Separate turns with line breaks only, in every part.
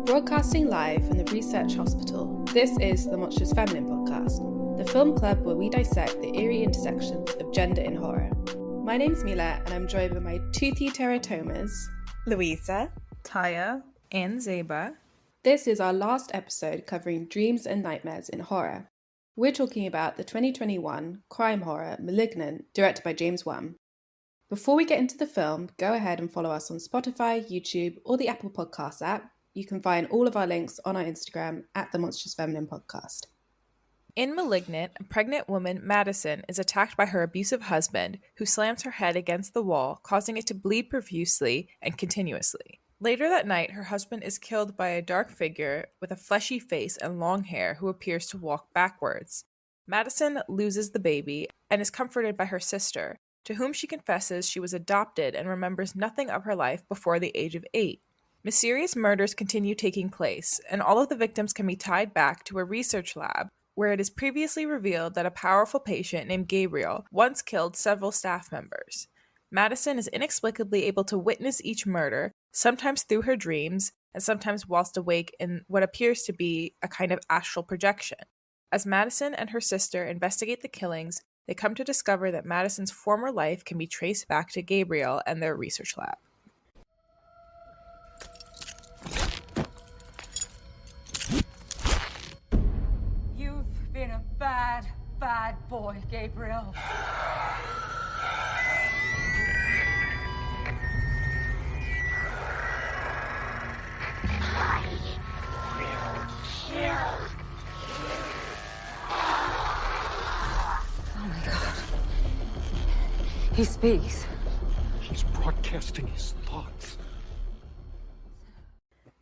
Broadcasting live from the Research Hospital, this is the Monstrous-Feminine podcast, the film club where we dissect the eerie intersections of gender in horror. My name's Mila, and I'm joined by my toothy teratomas,
Louisa,
Tyia, and Zeba.
This is our last episode covering dreams and nightmares in horror. We're talking about the 2021 crime horror Malignant, directed by James Wan. Before we get into the film, go ahead and follow us on Spotify, YouTube, or the Apple Podcasts app. You can find all of our links on our Instagram at the Monstrous-Feminine podcast.
In Malignant, a pregnant woman, Madison, is attacked by her abusive husband, who slams her head against the wall, causing it to bleed profusely and continuously. Later that night, her husband is killed by a dark figure with a fleshy face and long hair who appears to walk backwards. Madison loses the baby and is comforted by her sister, to whom she confesses she was adopted and remembers nothing of her life before the age of 8. Mysterious murders continue taking place, and all of the victims can be tied back to a research lab where it is previously revealed that a powerful patient named Gabriel once killed several staff members. Madison is inexplicably able to witness each murder, sometimes through her dreams, and sometimes whilst awake in what appears to be a kind of astral projection. As Madison and her sister investigate the killings, they come to discover that Madison's former life can be traced back to Gabriel and their research lab.
Been a bad boy, Gabriel.
I will kill you.
Oh my God. He speaks.
He's broadcasting his thoughts.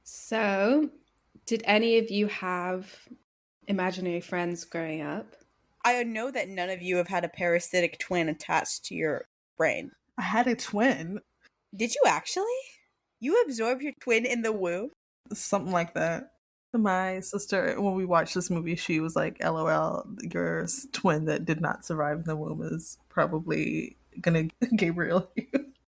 So, did any of you have imaginary friends growing up?
I know that none of you have had a parasitic twin attached to your brain.
I had a twin.
Did you actually? You absorbed your twin in the womb?
Something like that. My sister, when we watched this movie, she was like, LOL, your twin that did not survive in the womb is probably gonna Gabriel you.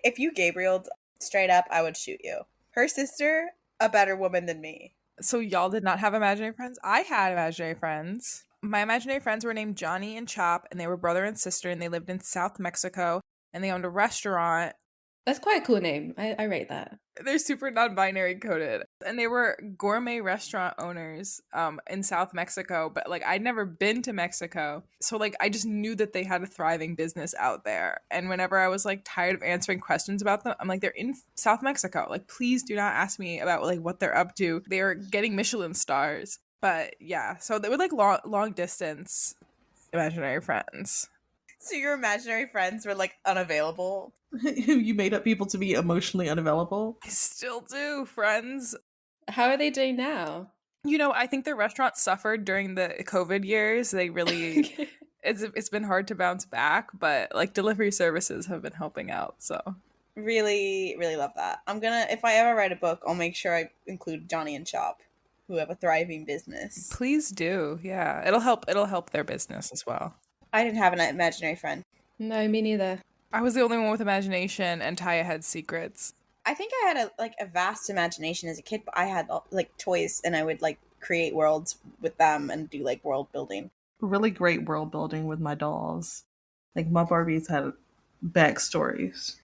If you Gabrieled straight up, I would shoot you. Her sister, a better woman than me.
So y'all did not have imaginary friends? I had imaginary friends. My imaginary friends were named Johnny and Chop, and they were brother and sister, and they lived in South Mexico, and they owned a restaurant.
That's quite a cool name. I rate that.
They're super non-binary coded, and they were gourmet restaurant owners in South Mexico, but like I'd never been to Mexico, so like I just knew that they had a thriving business out there. And whenever I was like tired of answering questions about them, I'm like, they're in South Mexico, like please do not ask me about like what they're up to. They're getting Michelin stars. But yeah, so they were like long distance imaginary friends.
So your imaginary friends were like unavailable?
You made up people to be emotionally unavailable? I still do, friends.
How are they doing now?
You know, I think their restaurant suffered during the COVID years. They really, it's been hard to bounce back, but like delivery services have been helping out. So
really, really love that. I'm gonna, if I ever write a book, I'll make sure I include Johnny and Chop, who have a thriving business.
Please do. Yeah, it'll help their business as well.
I didn't have an imaginary friend.
No, me neither.
I was the only one with imagination, and Tyia had secrets.
I think I had a vast imagination as a kid, but I had like toys, and I would like create worlds with them and do like world building.
Really great world building with my dolls. Like my Barbies had backstories.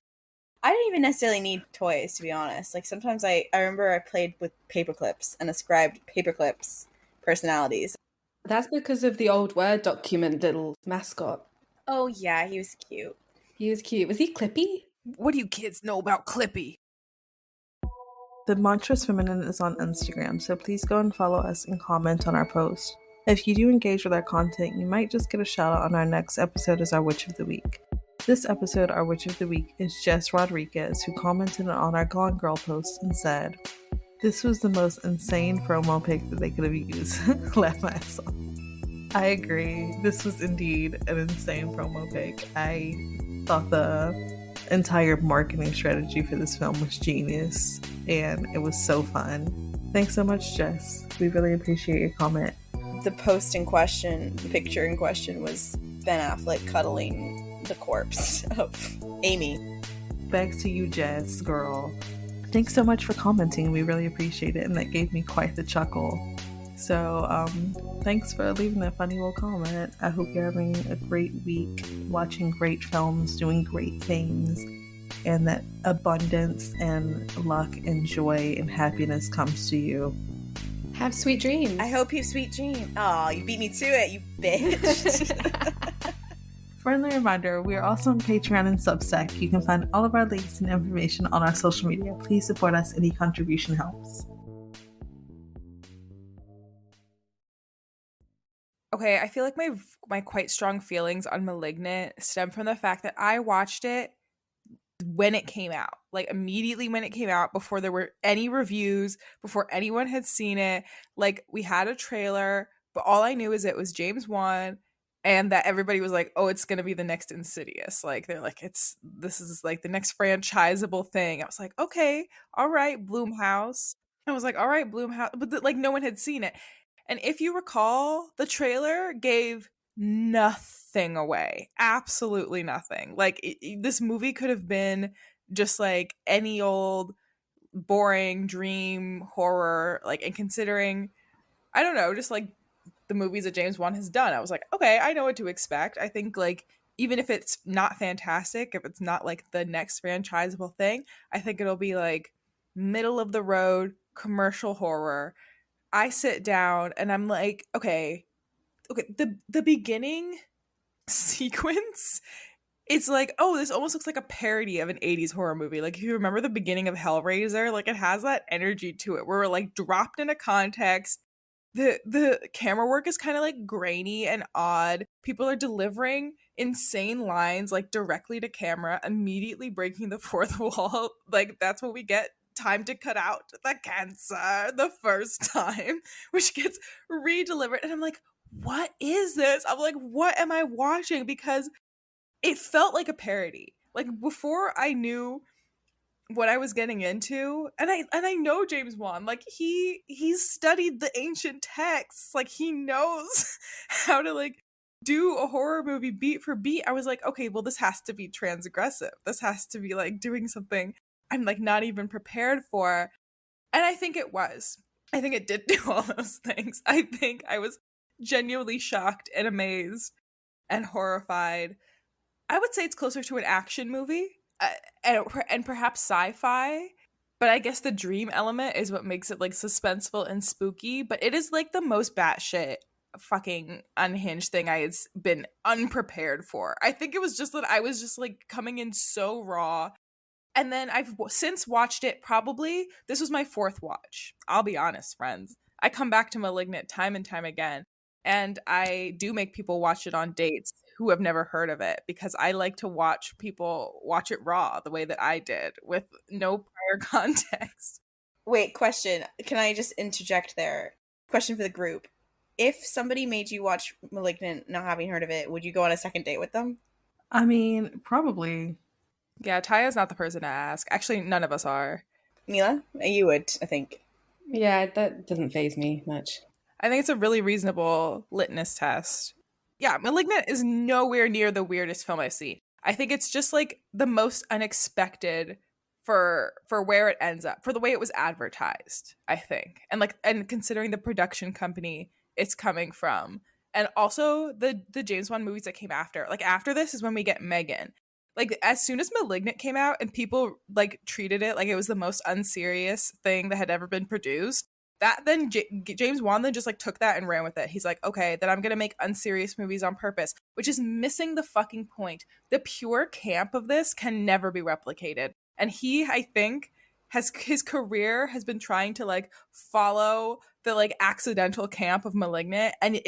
I didn't even necessarily need toys, to be honest. Like sometimes I remember I played with paperclips and ascribed paperclips personalities.
That's because of the old Word document little mascot.
Oh yeah, he was cute.
He was cute. Was he Clippy?
What do you kids know about Clippy?
The Monstrous-Feminine is on Instagram, so please go and follow us and comment on our post. If you do engage with our content, you might just get a shout out on our next episode as our Witch of the Week. This episode, our Witch of the Week, is Jess Rodriguez, who commented on our Gone Girl post and said, "This was the most insane promo pic that they could have used." Laugh my ass off. I agree. This was indeed an insane promo pic. I thought the entire marketing strategy for this film was genius, and it was so fun. Thanks so much, Jess. We really appreciate your comment.
the post in question, the picture in question, was Ben Affleck cuddling the corpse of Amy.
Back to you, Jazz girl. Thanks so much for commenting. We really appreciate it, and that gave me quite the chuckle. So thanks for leaving that funny little comment. I hope you're having a great week, watching great films, doing great things, and that abundance and luck and joy and happiness comes to you.
Have sweet dreams.
I hope you have sweet dreams. Oh, you beat me to it, you bitch.
Friendly reminder, we are also on Patreon and Substack. You can find all of our links and information on our social media. Please support us. Any contribution helps.
Okay, I feel like my quite strong feelings on Malignant stem from the fact that I watched it when it came out, like immediately when it came out, before there were any reviews, before anyone had seen it. Like, we had a trailer, but all I knew is it was James Wan, and that everybody was like, oh, it's gonna be the next Insidious. Like, they're like, this is like the next franchisable thing. I was like, okay, all right, Blumhouse. I was like, all right, Blumhouse, but like no one had seen it. And if you recall, the trailer gave nothing away. Absolutely nothing. Like, this movie could have been just like any old boring dream horror. Like, and considering, I don't know, just like the movies that James Wan has done, I was like, okay, I know what to expect. I think, like, even if it's not fantastic, if it's not like the next franchisable thing, I think it'll be like middle of the road commercial horror. I sit down and I'm like, okay, the beginning sequence, it's like, oh, this almost looks like a parody of an 80s horror movie. Like, if you remember the beginning of Hellraiser, like, it has that energy to it where we're like dropped in a context. The camera work is kind of like grainy and odd. People are delivering insane lines like directly to camera, immediately breaking the fourth wall. Like, that's what we get. Time to cut out the cancer the first time, which gets re-delivered. And I'm like, what is this? I'm like, what am I watching? Because it felt like a parody. Like, before I knew what I was getting into, and I know James Wan, like, he's studied the ancient texts. Like, he knows how to like do a horror movie beat for beat. I was like, okay, well, this has to be transgressive. This has to be like doing something I'm like not even prepared for. And I think it was. I think it did do all those things. I think I was genuinely shocked and amazed and horrified. I would say it's closer to an action movie and perhaps sci-fi. But I guess the dream element is what makes it like suspenseful and spooky. But it is like the most batshit fucking unhinged thing I had been unprepared for. I think it was just that I was just like coming in so raw. And then I've since watched it, probably, this was my fourth watch. I'll be honest, friends. I come back to Malignant time and time again. And I do make people watch it on dates who have never heard of it, because I like to watch people watch it raw the way that I did, with no prior context.
Wait, question. Can I just interject there? Question for the group. If somebody made you watch Malignant not having heard of it, would you go on a second date with them?
I mean, probably.
Yeah, Tyia is not the person to ask. Actually, none of us are.
Mila? You would, I think.
Yeah, that doesn't faze me much.
I think it's a really reasonable litmus test. Yeah, Malignant is nowhere near the weirdest film I've seen. I think it's just like the most unexpected for where it ends up, for the way it was advertised, I think. And considering the production company it's coming from. And also the James Wan movies that came after. Like, after this is when we get Megan. Like, as soon as Malignant came out and people like treated it like it was the most unserious thing that had ever been produced, that then James Wan then just like took that and ran with it. He's like, okay, then I'm gonna make unserious movies on purpose, which is missing the fucking point. The pure camp of this can never be replicated. And he, I think, his career has been trying to like follow the like accidental camp of Malignant, and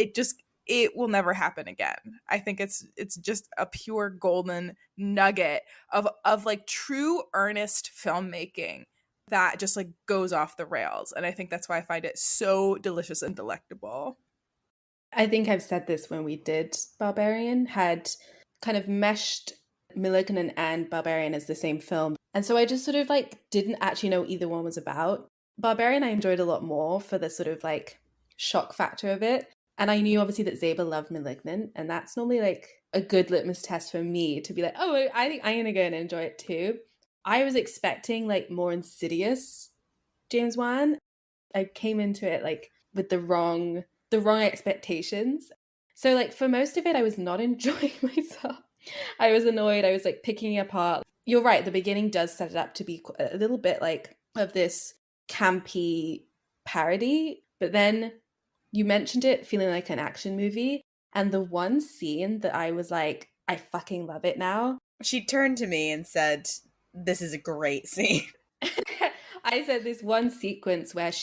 it will never happen again. I think it's just a pure golden nugget of like true earnest filmmaking that just like goes off the rails. And I think that's why I find it so delicious and delectable.
I think I've said this when we did Barbarian, had kind of meshed Malignant and Barbarian as the same film. And so I just sort of like didn't actually know either one was about. Barbarian I enjoyed a lot more for the sort of like shock factor of it. And I knew obviously that Zeba loved Malignant, and that's normally like a good litmus test for me to be like, oh, I think I'm gonna go and enjoy it too. I was expecting like more insidious James Wan. I came into it like with the wrong expectations. So like for most of it, I was not enjoying myself. I was annoyed. I was like picking it apart. You're right. The beginning does set it up to be a little bit like of this campy parody, but then you mentioned it feeling like an action movie. And the one scene that I was like, I fucking love it now.
She turned to me and said, "This is a great scene."
I said this one sequence where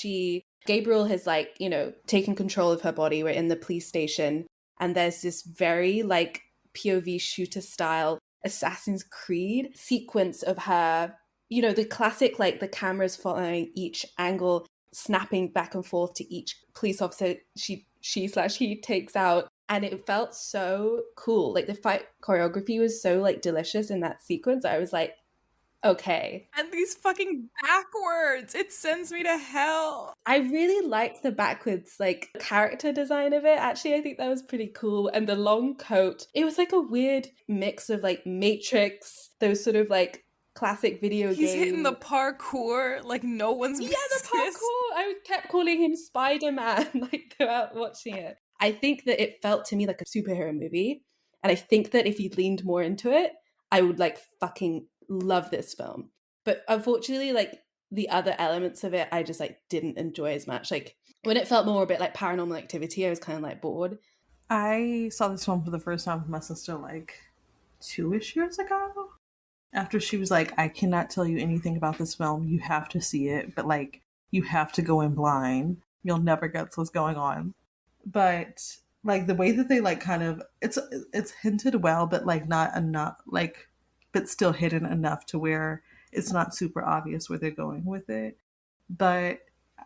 Gabriel has like, taken control of her body. We're in the police station and there's this very like POV shooter style Assassin's Creed sequence of her, the classic, like the cameras following each angle, snapping back and forth to each police officer he takes out. And it felt so cool. Like the fight choreography was so like delicious in that sequence. I was like, okay.
And these fucking backwards, it sends me to hell.
I really liked the backwards like character design of it. Actually, I think that was pretty cool. And the long coat, it was like a weird mix of like Matrix, those sort of like classic video games.
He's hitting the parkour like no one's business.
Yeah, the parkour. I kept calling him Spider-Man like throughout watching it. I think that it felt to me like a superhero movie. And I think that if you leaned more into it, I would like fucking love this film. But unfortunately, like the other elements of it, I just like didn't enjoy as much. Like when it felt more a bit like Paranormal Activity, I was kind of like bored.
I saw this film for the first time with my sister like 2-ish years ago. After she was like, I cannot tell you anything about this film. You have to see it, but like you have to go in blind. You'll never guess what's going on. But like the way that they like kind of it's hinted well, but like not enough, like but still hidden enough to where it's not super obvious where they're going with it. But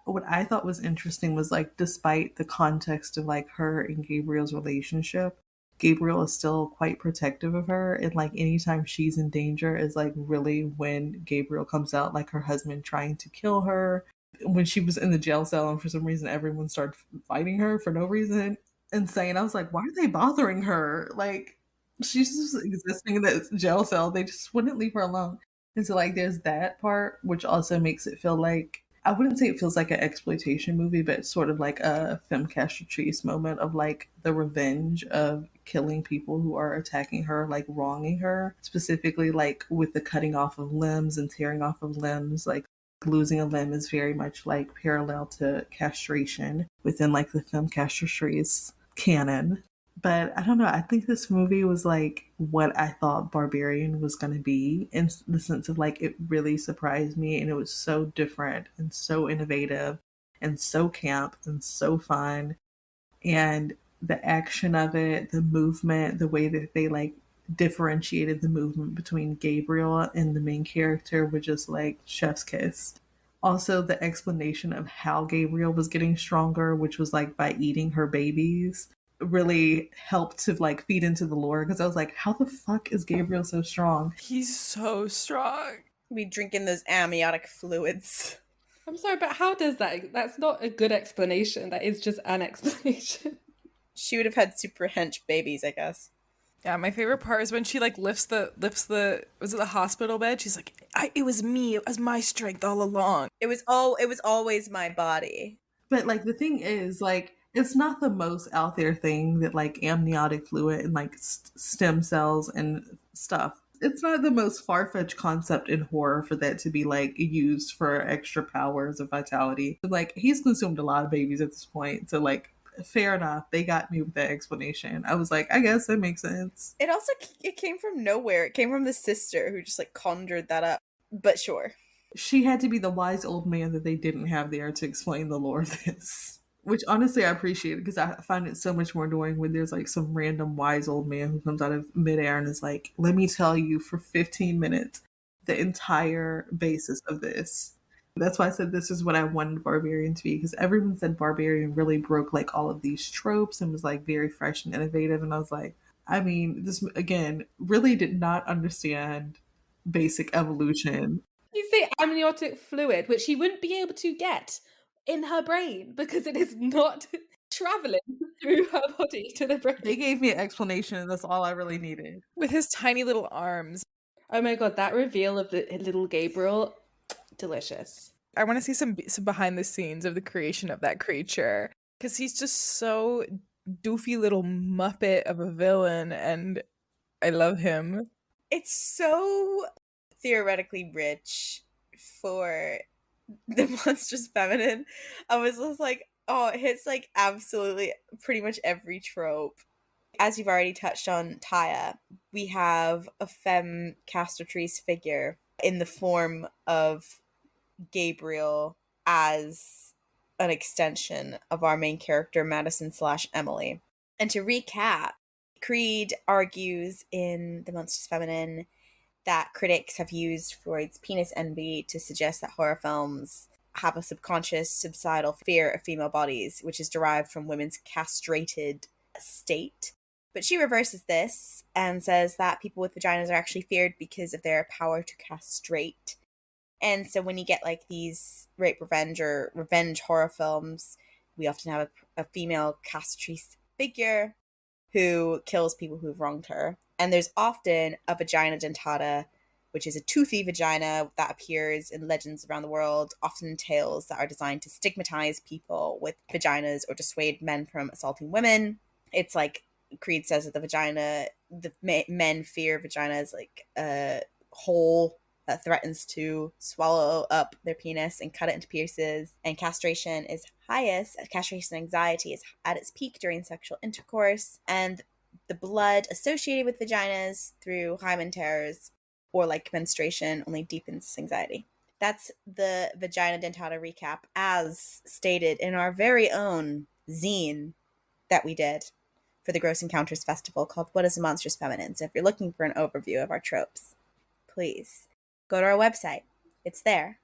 what I thought was interesting was like despite the context of like her and Gabriel's relationship, Gabriel is still quite protective of her, and like anytime she's in danger is like really when Gabriel comes out, like her husband trying to kill her. When she was in the jail cell and for some reason everyone started fighting her for no reason, insane. I was like, why are they bothering her? Like she's just existing in that jail cell. They just wouldn't leave her alone. And so like there's that part, which also makes it feel like, I wouldn't say it feels like an exploitation movie, but sort of like a femme castratrice moment of like the revenge of killing people who are attacking her, like wronging her, specifically like with the cutting off of limbs and tearing off of limbs. Like losing a limb is very much like parallel to castration within like the femme castratrice canon. But I don't know, I think this movie was like what I thought Barbarian was going to be, in the sense of like it really surprised me, and it was so different and so innovative and so camp and so fun. And the action of it, the movement, the way that they like differentiated the movement between Gabriel and the main character were just like chef's kiss. Also, the explanation of how Gabriel was getting stronger, which was like by eating her babies, really helped to like feed into the lore, because I was like, how the fuck is Gabriel so strong?
He's so strong.
Be drinking those amniotic fluids.
I'm sorry, but how does that's not a good explanation. That is just an explanation.
She would have had super hench babies, I guess.
Yeah, my favorite part is when she like lifts the was it the hospital bed? She's like, it was me, it was my strength all along.
It was always my body.
But like the thing is, like, it's not the most out there thing that like amniotic fluid and like stem cells and stuff. It's not the most far-fetched concept in horror for that to be like used for extra powers of vitality. But, like, he's consumed a lot of babies at this point, so like fair enough. They got me with that explanation. I was like, I guess that makes sense.
It came from nowhere. It came from the sister who just like conjured that up. But sure.
She had to be the wise old man that they didn't have there to explain the lore of this. Which honestly I appreciate, because I find it so much more annoying when there's like some random wise old man who comes out of midair and is like, let me tell you for 15 minutes the entire basis of this. That's why I said this is what I wanted Barbarian to be, because everyone said Barbarian really broke like all of these tropes and was like very fresh and innovative. And I was like, I mean, this again really did not understand basic evolution.
You say amniotic fluid, which she wouldn't be able to get in her brain because it is not traveling. through her body to the brain.
They gave me an explanation, and that's all I really needed.
With his tiny little arms.
Oh my god, that reveal of the little Gabriel, delicious.
I want to see some behind the scenes of the creation of that creature, because he's just so doofy little muppet of a villain, and I love him.
It's so theoretically rich for the monstrous feminine. I was just like, oh, it hits like absolutely pretty much every trope. As you've already touched on, Tyia, we have a femme castratrice figure in the form of Gabriel as an extension of our main character, Madison/Emily. And to recap, Creed argues in The Monstrous Feminine that critics have used Freud's penis envy to suggest that horror films have a subconscious, suicidal fear of female bodies, which is derived from women's castrated state. But she reverses this and says that people with vaginas are actually feared because of their power to castrate. And so when you get like these rape revenge or revenge horror films, we often have a female castratrice figure who kills people who've wronged her. And there's often a vagina dentata, which is a toothy vagina that appears in legends around the world, often in tales that are designed to stigmatize people with vaginas or dissuade men from assaulting women. It's like Creed says that the men fear vaginas like a hole that threatens to swallow up their penis and cut it into pieces. And castration anxiety is at its peak during sexual intercourse. And the blood associated with vaginas through hymen tears or like menstruation only deepens this anxiety. That's the vagina dentata recap as stated in our very own zine that we did for the Gross Encounters Festival called What is a Monstrous Feminine? So if you're looking for an overview of our tropes, please go to our website. It's there.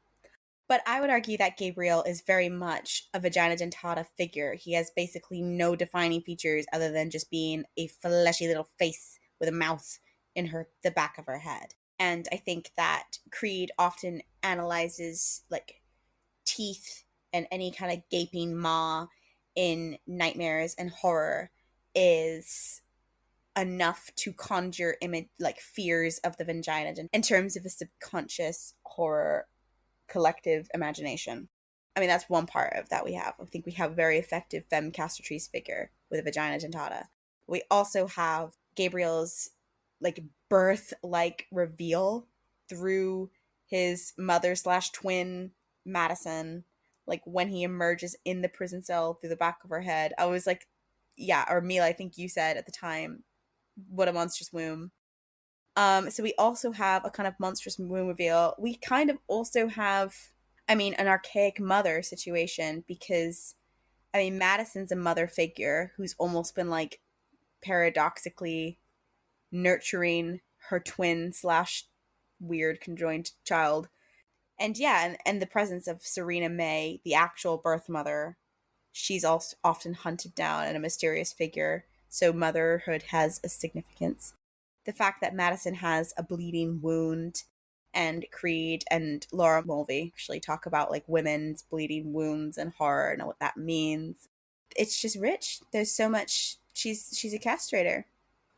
But I would argue that Gabriel is very much a vagina dentata figure. He has basically no defining features other than just being a fleshy little face with a mouth in the back of her head. And I think that Creed often analyzes like teeth and any kind of gaping maw in nightmares and horror is enough to conjure image like fears of the vagina in terms of a subconscious horror collective imagination. I mean, that's one part of that we have. I think we have a very effective femme castratrice figure with a vagina dentata. We also have Gabriel's like birth-like reveal through his mother/twin Madison, like when he emerges in the prison cell through the back of her head. I was like, yeah, or Mila, I think you said at the time, what a monstrous womb. So we also have a kind of monstrous womb reveal. We kind of also have, an archaic mother situation because, Madison's a mother figure who's almost been like paradoxically nurturing her twin/weird conjoined child. And yeah, and the presence of Serena May, the actual birth mother, she's also often hunted down and a mysterious figure. So motherhood has a significance. The fact that Madison has a bleeding wound, and Creed and Laura Mulvey actually talk about like women's bleeding wounds and horror and what that means. It's just rich. There's so much. She's a castrator.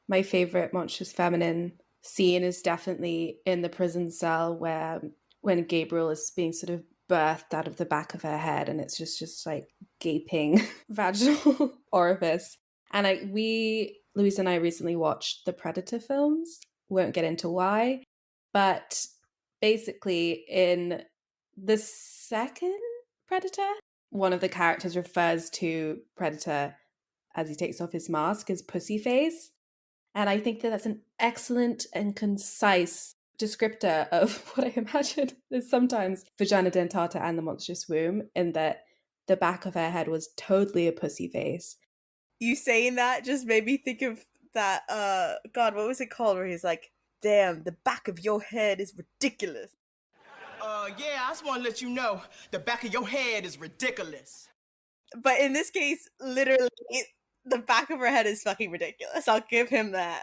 My favorite monstrous feminine scene is definitely in the prison cell when Gabriel is being sort of birthed out of the back of her head, and it's just like gaping vaginal orifice. And Louisa and I recently watched the Predator films. Won't get into why, but basically in the second Predator, one of the characters refers to Predator as he takes off his mask as pussy face. And I think that that's an excellent and concise descriptor of what I imagine is sometimes vagina dentata and the monstrous womb, in that the back of her head was totally a pussy face.
You saying that just made me think of that, God, what was it called? Where he's like, damn, the back of your head is ridiculous.
Yeah, I just want to let you know, the back of your head is ridiculous.
But in this case, literally, the back of her head is fucking ridiculous. I'll give him that.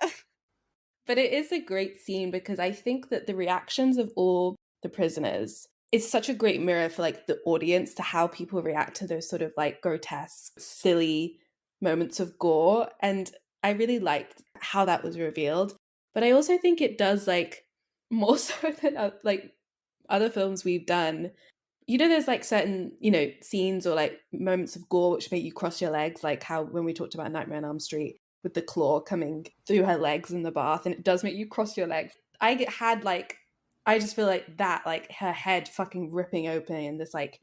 But it is a great scene because I think that the reactions of all the prisoners is such a great mirror for like the audience to how people react to those sort of like grotesque, silly moments of gore, and I really liked how that was revealed. But I also think it does, like, more so than like other films we've done. You know, there's like certain, you know, scenes or like moments of gore which make you cross your legs, like how when we talked about Nightmare on Elm Street with the claw coming through her legs in the bath, and it does make you cross your legs. I just feel like that, like her head fucking ripping open and this like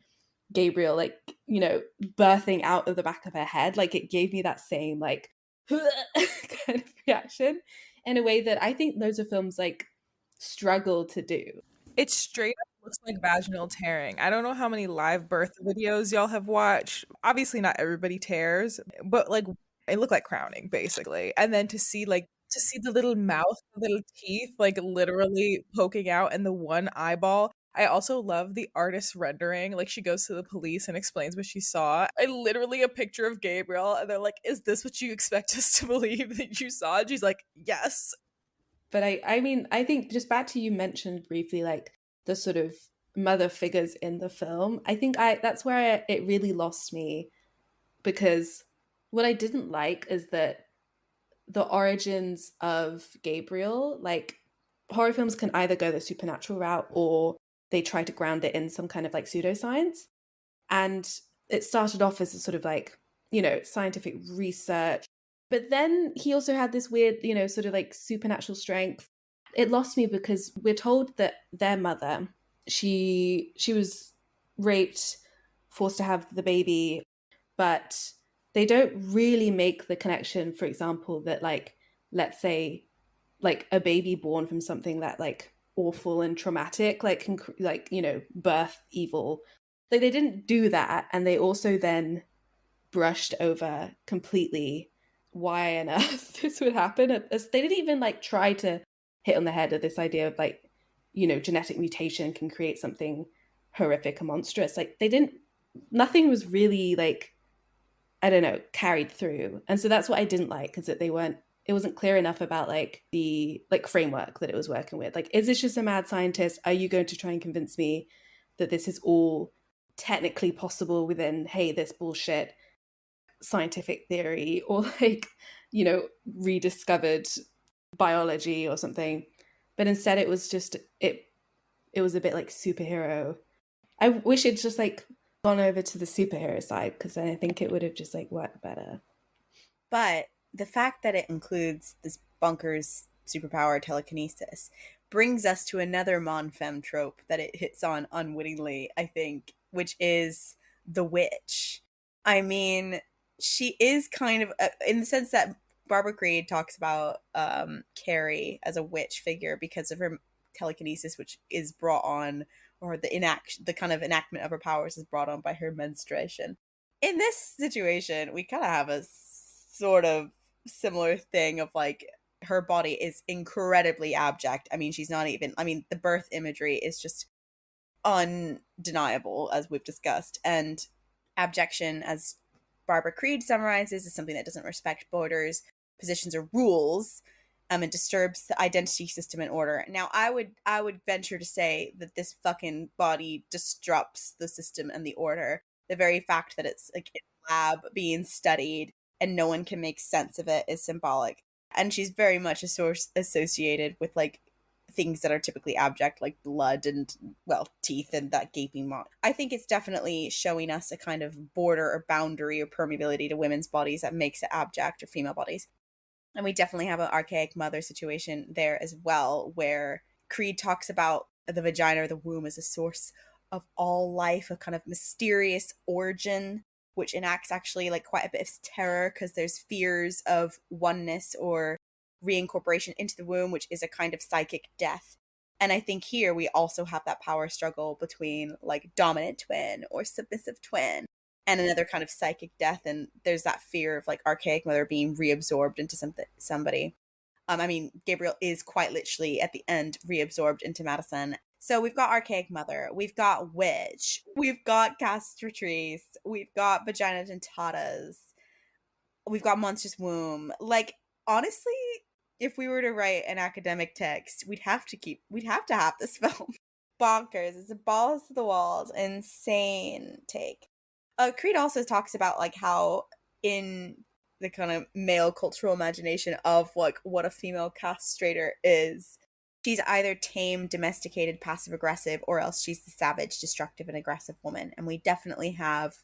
Gabriel, like, you know, birthing out of the back of her head, like it gave me that same like kind of reaction in a way that I think those are films like struggle to do.
It straight up looks like vaginal tearing. I don't know how many live birth videos y'all have watched. Obviously, not everybody tears, but like it looked like crowning basically. And then to see the little mouth, the little teeth, like literally poking out, and the one eyeball. I also love the artist rendering. Like she goes to the police and explains what she saw. I literally a picture of Gabriel, and they're like, "Is this what you expect us to believe that you saw?" And she's like, "Yes."
But I mean, I think just back to you mentioned briefly, like the sort of mother figures in the film. I think that's where it really lost me, because what I didn't like is that the origins of Gabriel, like horror films can either go the supernatural route or they try to ground it in some kind of like pseudoscience. And it started off as a sort of like, you know, scientific research. But then he also had this weird, you know, sort of like supernatural strength. It lost me because we're told that their mother, she was raped, forced to have the baby, but they don't really make the connection, for example, that like, let's say like a baby born from something that like awful and traumatic, like can like, you know, birth evil. Like they didn't do that, and they also then brushed over completely why on earth this would happen. They didn't even like try to hit on the head of this idea of like, you know, genetic mutation can create something horrific and monstrous. Like they didn't, nothing was really like, I don't know, carried through. And so that's what I didn't like, is that it wasn't clear enough about like the like framework that it was working with. Like, is this just a mad scientist? Are you going to try and convince me that this is all technically possible within, hey, this bullshit scientific theory, or like, you know, rediscovered biology or something? But instead it was just it was a bit like superhero. I wish it'd just like gone over to the superhero side, because I think it would have just like worked better.
But the fact that it includes this bonkers superpower telekinesis brings us to another mon femme trope that it hits on unwittingly, I think, which is the witch. I mean, she is kind of in the sense that Barbara Creed talks about Carrie as a witch figure because of her telekinesis, which is brought on, or the kind of enactment of her powers is brought on by her menstruation. In this situation, we kind of have a sort of similar thing of like her body is incredibly abject. I mean, she's not even, I mean, the birth imagery is just undeniable, as we've discussed. And abjection, as Barbara Creed summarizes, is something that doesn't respect borders, positions, or rules, and disturbs the identity system and order. Now, I would venture to say that this fucking body disrupts the system and the order. The very fact that it's like in a lab being studied and no one can make sense of it is symbolic. And she's very much a source associated with like things that are typically abject, like blood and, well, teeth and that gaping maw. I think it's definitely showing us a kind of border or boundary or permeability to women's bodies that makes it abject, or female bodies. And we definitely have an archaic mother situation there as well, where Creed talks about the vagina or the womb as a source of all life, a kind of mysterious origin, which enacts actually like quite a bit of terror, because there's fears of oneness or reincorporation into the womb, which is a kind of psychic death. And I think here we also have that power struggle between like dominant twin or submissive twin and another kind of psychic death. And there's that fear of like archaic mother being reabsorbed into somebody. I mean, Gabriel is quite literally at the end reabsorbed into Madison. So we've got archaic mother, we've got witch, we've got castratrice, we've got vagina dentatas, we've got monstrous womb. Like, honestly, if we were to write an academic text, we'd have to have this film. Bonkers. It's a balls to the walls, insane take. Creed also talks about like how in the kind of male cultural imagination of like what a female castrator is. She's either tame, domesticated, passive aggressive, or else she's the savage, destructive, and aggressive woman. And we definitely have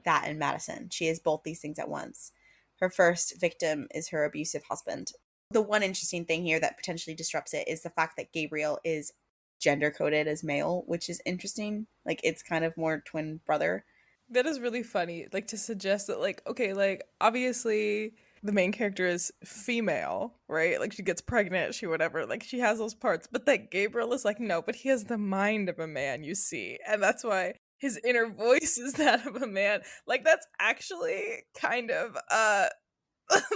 that in Madison. She is both these things at once. Her first victim is her abusive husband. The one interesting thing here that potentially disrupts it is the fact that Gabriel is gender coded as male, which is interesting. Like, it's kind of more twin brother.
That is really funny. Like, to suggest that, like, okay, like, obviously the main character is female, right? Like, she gets pregnant, she whatever, like, she has those parts. But that Gabriel is like, no, but he has the mind of a man, you see. And that's why his inner voice is that of a man. Like, that's actually kind of,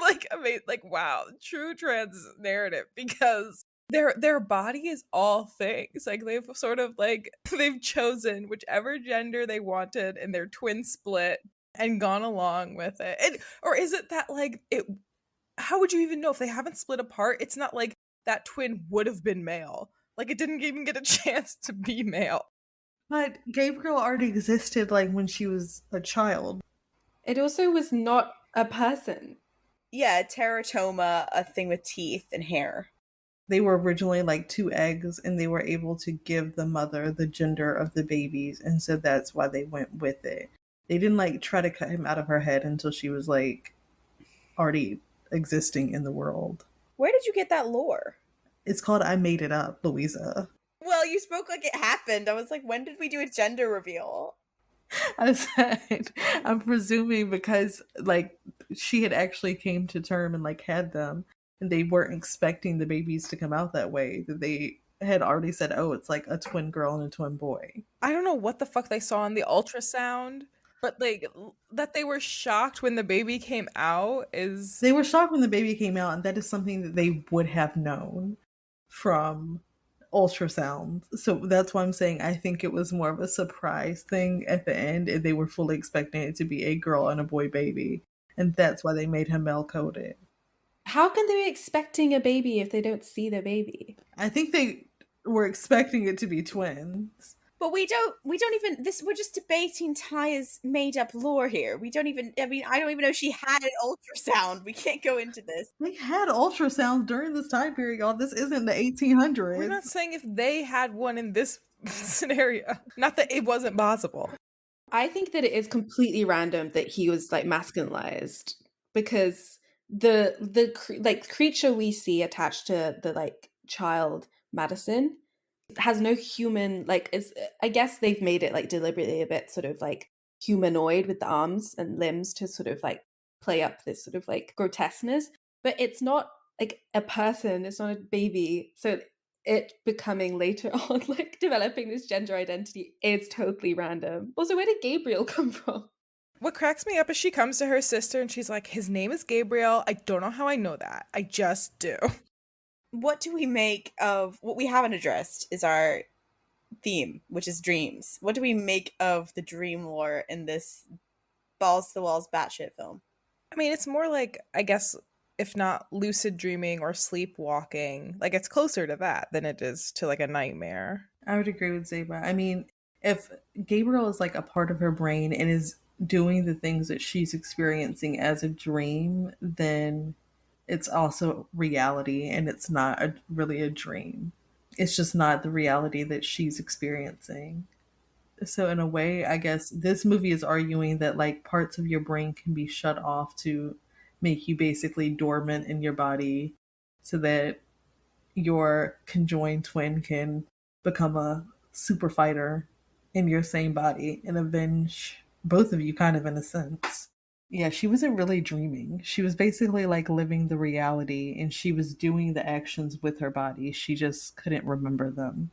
like, amazing. Like, wow, true trans narrative, because their body is all things. Like, they've sort of like they've chosen whichever gender they wanted in their twin split and gone along with it. Or is it that like it how would you even know if they haven't split apart? It's not like that twin would have been male. Like, it didn't even get a chance to be male.
But Gabriel already existed like when she was a child.
It also was not a person.
Yeah, teratoma, a thing with teeth and hair.
They were originally like two eggs, and they were able to give the mother the gender of the babies, and so that's why they went with it. They didn't like try to cut him out of her head until she was like already existing in the world.
Where did you get that lore?
It's called I Made It Up, Louisa.
Well, you spoke like it happened. I was like, when did we do a gender reveal?
I said, I'm presuming because like she had actually came to term and like had them, and they weren't expecting the babies to come out that way. That they had already said, oh, it's like a twin girl and a twin boy.
I don't know what the fuck they saw in the ultrasound, but like that they were shocked when the baby came out is
They were shocked when the baby came out, and that is something that they would have known from ultrasound. So that's why I'm saying I think it was more of a surprise thing at the end, and they were fully expecting it to be a girl and a boy baby, and that's why they made him male coded.
How can they be expecting a baby if they don't see the baby?
I think they were expecting it to be twins.
But we don't even, we're just debating Tyya's made up lore here. I don't even know she had an ultrasound. We can't go into this.
They had ultrasounds during this time period, y'all. This isn't the 1800s.
We're not saying if they had one in this scenario. Not that it wasn't possible.
I think that it is completely random that he was like masculinized, because the creature we see attached to the like child Madison has no human, like, is, I guess they've made it like deliberately a bit sort of like humanoid with the arms and limbs to sort of like play up this sort of like grotesqueness, but it's not like a person, it's not a baby. So it becoming later on like developing this gender identity is totally random. Also, where did Gabriel come from?
What cracks me up is she comes to her sister and she's like, his name is Gabriel. I don't know how I know that. I just do.
What do we make of what we haven't addressed is our theme, which is dreams. What do we make of the dream lore in this balls to the walls batshit film?
I mean, it's more like, I guess, if not lucid dreaming or sleepwalking, like it's closer to that than it is to like a nightmare.
I would agree with Zeba. I mean, if Gabriel is like a part of her brain and is doing the things that she's experiencing as a dream, then it's also reality, and it's not really a dream. It's just not the reality that she's experiencing. So in a way, I guess this movie is arguing that like parts of your brain can be shut off to make you basically dormant in your body, so that your conjoined twin can become a super fighter in your same body and avenge both of you, kind of, in a sense. Yeah, she wasn't really dreaming. She was basically like living the reality, and she was doing the actions with her body. She just couldn't remember them.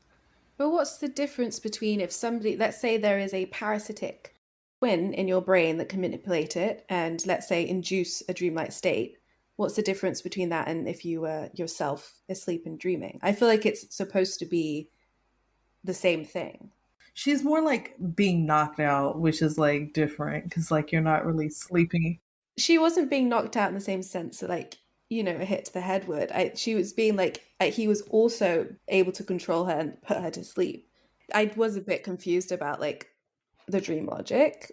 But what's the difference between if somebody, let's say there is a parasitic twin in your brain that can manipulate it and let's say induce a dreamlike state? What's the difference between that and if you were yourself asleep and dreaming? I feel like it's supposed to be the same thing.
She's more like being knocked out, which is like different because like you're not really sleeping.
She wasn't being knocked out in the same sense that like, you know, a hit to the head would. She was being like, he was also able to control her and put her to sleep. I was a bit confused about like the dream logic.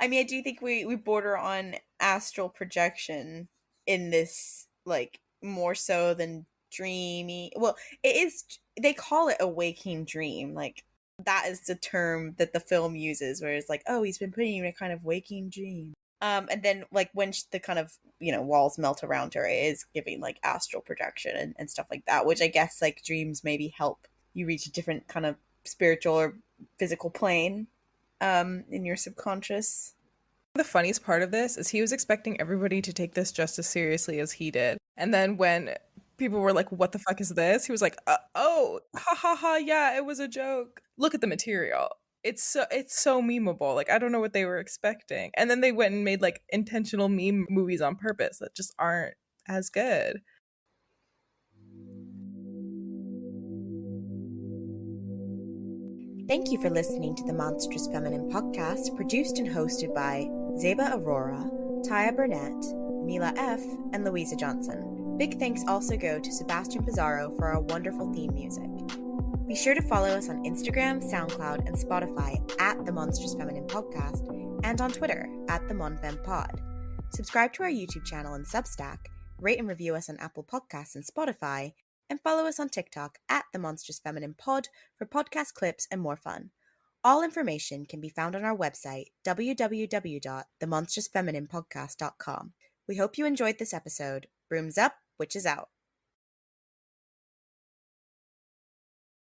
I mean, I do think we border on astral projection in this, like, more so than dreamy. Well, it is, they call it a waking dream. Like, that is the term that the film uses, where it's like, oh, he's been putting you in a kind of waking dream. And then, like, when the kind of, walls melt around her, it is giving, like, astral projection and stuff like that, which I guess, like, dreams maybe help you reach a different kind of spiritual or physical plane in your subconscious.
The funniest part of this is he was expecting everybody to take this just as seriously as he did. And then when people were like, what the fuck is this? He was like, oh, ha ha ha, yeah, it was a joke. Look at the material. It's so memeable. Like, I don't know what they were expecting. And then they went and made like intentional meme movies on purpose that just aren't as good.
Thank you for listening to the Monstrous Feminine podcast, produced and hosted by Zeba Aurora, Tyia Burnett, Mila F., and Louisa Johnson. Big thanks also go to Sebastian Pizarro for our wonderful theme music. Be sure to follow us on Instagram, SoundCloud, and Spotify at The Monstrous Feminine Podcast, and on Twitter at The MonFemPod. Subscribe to our YouTube channel and Substack, rate and review us on Apple Podcasts and Spotify, and follow us on TikTok at The Monstrous Feminine Pod for podcast clips and more fun. All information can be found on our website, www.themonstrousfemininepodcast.com. We hope you enjoyed this episode. Brooms up, witches out.